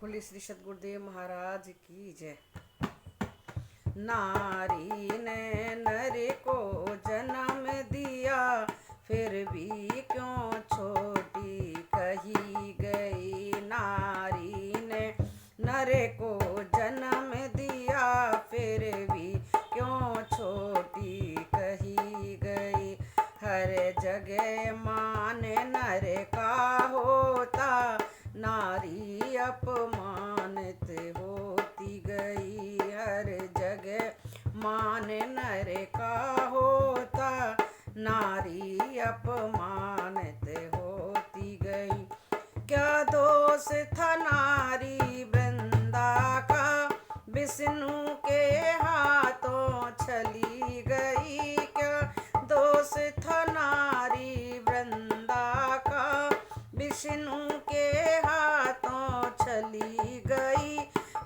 बोले श्री सतगुरुदेव महाराज की जय। नारी ने नर को जन्म दिया, फिर भी क्यों छोटी कही गई। नारी ने नर को जन्म दिया, फिर भी क्यों छोटी कही गई। हर जगह मान नर का होता, नारी अपमानित होती गई। हर जगह मान नर का होता, नारी अपमानित होती गई। क्या दोष था नारी वृंदा का, विष्णु के हाथों चली गई। क्या दोष था नारी वृंदा का, विष्णु के हाथों चली गई।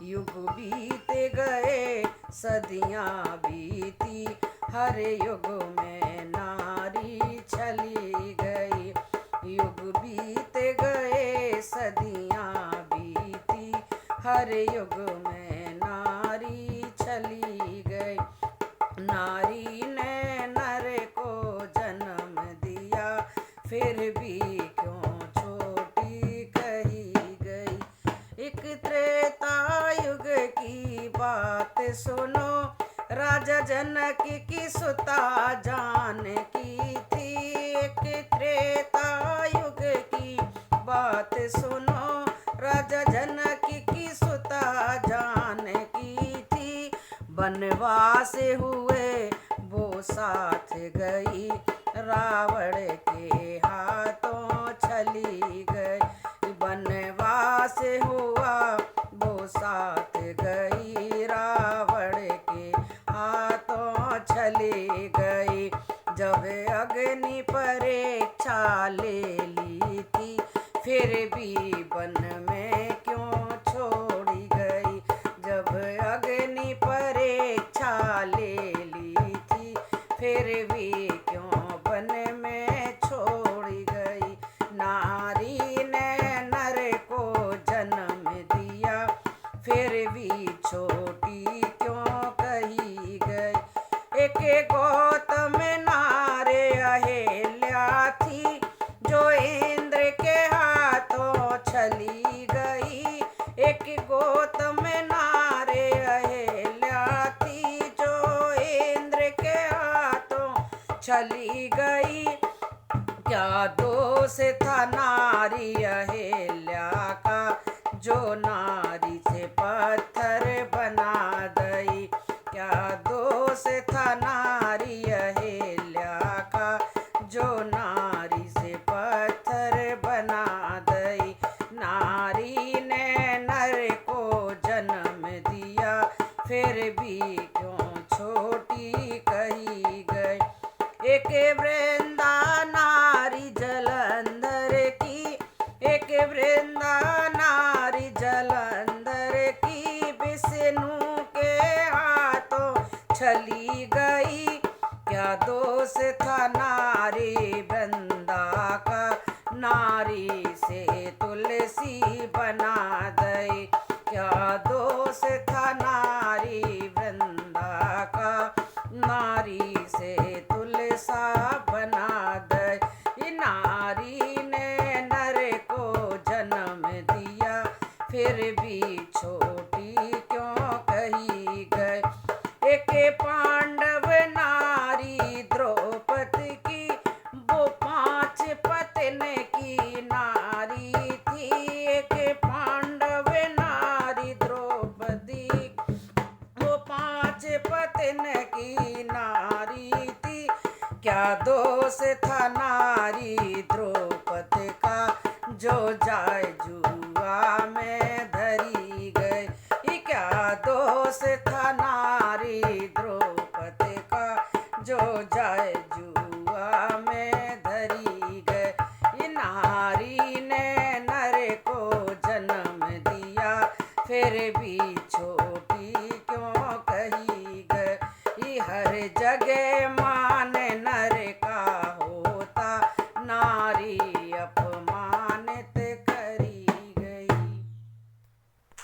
युग बीत गए सदियां बीती, हर युग में नारी चली गई। युग बीत गए सदियां बीती, हर युग में नारी चली गई। नारी ने नर को जन्म दिया, फिर भी क्यों छोटी कही गई। एक त्रेता युग की बात सुनो, राजा जनक की सुता जानकी थी। एक त्रेता युग की बात सुनो, राजा जनक की सुता जानकी थी। वनवास हुए वो साथ गई, रावण के हाथों चली गई। वनवास हुआ वो साथ गई, रावण के हाथों चली गई। जब अग्नि परीक्षा ले ली थी, फिर भी वन में क्यों छोड़ी गई। जब अग्नि परीक्षा ले ली थी, फिर भी क्यों वन में छोड़ी गई। नारी ने नर को जन्म दिया, फिर भी छोटी क्यों कही गई। एक गौतम नारे अहिल्या थी, जो इंद्र के हाथों चली गई। एक गौतम नारे अहिल्या थी, जो इंद्र के हाथों चली गई। क्या दोष था नारी अहिल्या का, जो नारी से पत्थर बना गई। क्या दोष था नारी अहिल्या का, जो नारी से पत्थर बना गई। नारी ने नर को जन्म दिया, फिर भी क्यों छोटी कही गई। एक वृंदा नारी जलंधर की, एक वृंदा नारी जलंधर की, विष्णु के हाथों चली गई। क्या दोष था नारी वृंदा का, नारी से तुलसी बना गई। क्या दोष था नारी वृंदा का, नारी से तुलसा बना गई। नारी ने नर को जन्म दिया, फिर भी छोटी क्यों कही गई। एक पांडव नारी द्रौपदी की, वो 5 पत्न की नारी थी। एक पांडव नारी द्रौपदी, वो 5 पत्न की नारी थी। क्या दोष था नारी द्रौपदी का, जो जाय जुआ में धरी गई। क्या दोष था नारी द्रौपदी का, जो जाय जुआ में धरी गई। नारी ने नर को जन्म दिया, फिर भी